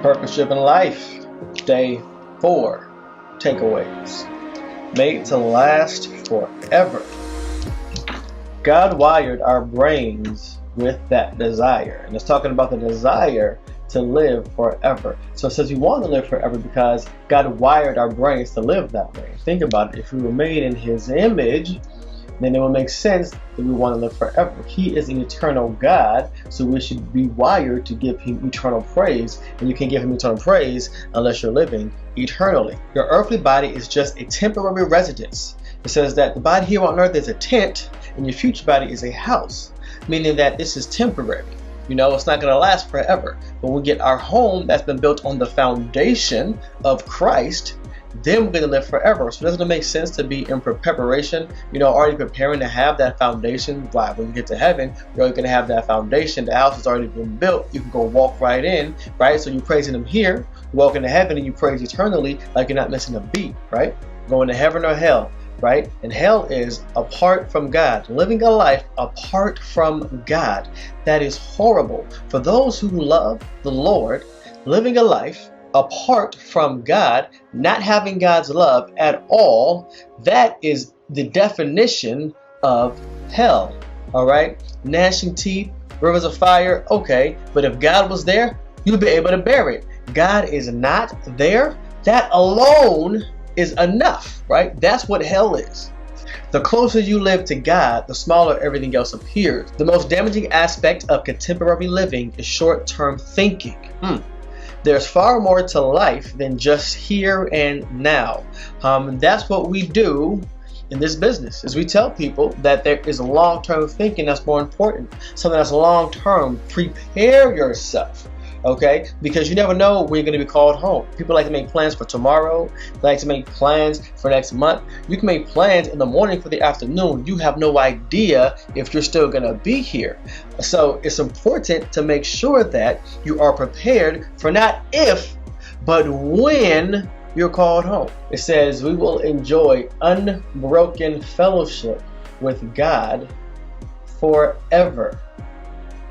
Purpose-driven life, day 4, takeaways. Made to last forever. God wired our brains with that desire. And it's talking about the desire to live forever. So it says we want to live forever because God wired our brains to live that way. Think about it. If we were made in His image, then it will make sense that we want to live forever. He is an eternal God, so we should be wired to give Him eternal praise. And you can't give Him eternal praise unless you're living eternally. Your earthly body is just a temporary residence. It says that the body here on earth is a tent, and your future body is a house, meaning that this is temporary. You know, it's not going to last forever. But when we get our home that's been built on the foundation of Christ, then we're going to live forever. So doesn't it make sense to be in preparation, already preparing to have that foundation? Why? When you get to heaven, you're already going to have that foundation. The house has already been built. You can go walk right in, right? So you're praising Him here, you walk into heaven, and you praise eternally like you're not missing a beat, right? Going to heaven or hell, right? And hell is apart from God. Living a life apart from God. That is horrible. For those who love the Lord, living a life apart from God, not having God's love at all, that is the definition of hell. All right, gnashing teeth, rivers of fire, okay, but if God was there, you'd be able to bear it. God is not there. That alone is enough, right? That's what hell is. The closer you live to God, the smaller everything else appears. The most damaging aspect of contemporary living is short-term thinking. There's far more to life than just here and now. That's what we do in this business, is we tell people that there is long-term thinking that's more important. Something that's long-term. Prepare yourself. Okay, because you never know when you're going to be called home. People like to make plans for tomorrow. They like to make plans for next month. You can make plans in the morning for the afternoon. You have no idea if you're still going to be here. So it's important to make sure that you are prepared for not if, but when you're called home. It says we will enjoy unbroken fellowship with God forever.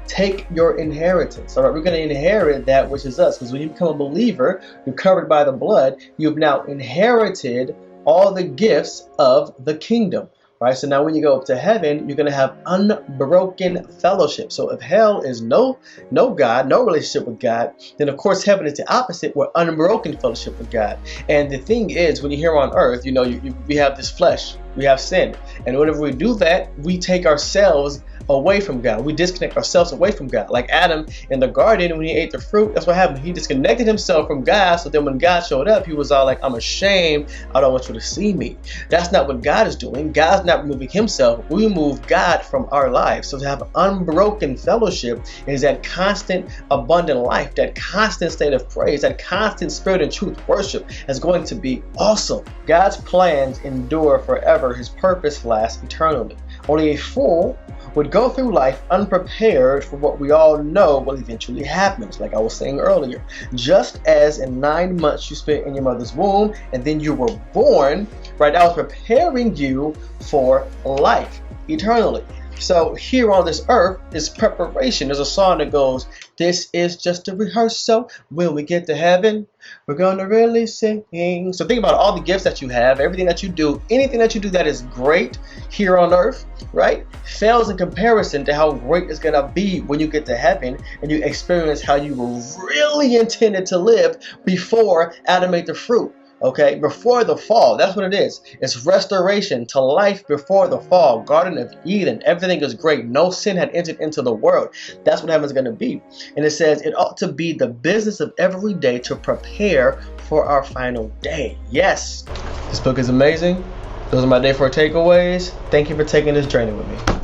Take your inheritance. All right, we're going to inherit that which is us, because when you become a believer, you're covered by the blood. You've now inherited all the gifts of the kingdom. Right, so now when you go up to heaven, you're going to have unbroken fellowship. So if hell is no God, no relationship with God, then of course heaven is the opposite, where unbroken fellowship with God. And the thing is, when you're here on earth, we have this flesh, we have sin, and whenever we do that, we take ourselves away from God. We disconnect ourselves away from God. Like Adam in the garden, when he ate the fruit, that's what happened. He disconnected himself from God. So then when God showed up, he was all like, I'm ashamed. I don't want you to see me. That's not what God is doing. God's not removing Himself. We remove God from our lives. So to have unbroken fellowship is that constant, abundant life, that constant state of praise, that constant spirit and truth worship is going to be awesome. God's plans endure forever. His purpose lasts eternally. Only a fool would go through life unprepared for what we all know will eventually happen, like I was saying earlier. Just as in 9 months you spent in your mother's womb and then you were born, right? I was preparing you for life eternally. So here on this earth is preparation. There's a song that goes, this is just a rehearsal. When we get to heaven, we're going to really sing. So think about all the gifts that you have, everything that you do, anything that you do that is great here on earth, right? Fails in comparison to how great it's going to be when you get to heaven and you experience how you were really intended to live before Adam ate the fruit. Okay, before the fall, that's what it is. It's restoration to life before the fall. Garden of Eden, everything is great. No sin had entered into the world. That's what heaven's going to be. And it says it ought to be the business of every day to prepare for our final day. Yes, this book is amazing. Those are my day 4 takeaways. Thank you for taking this journey with me.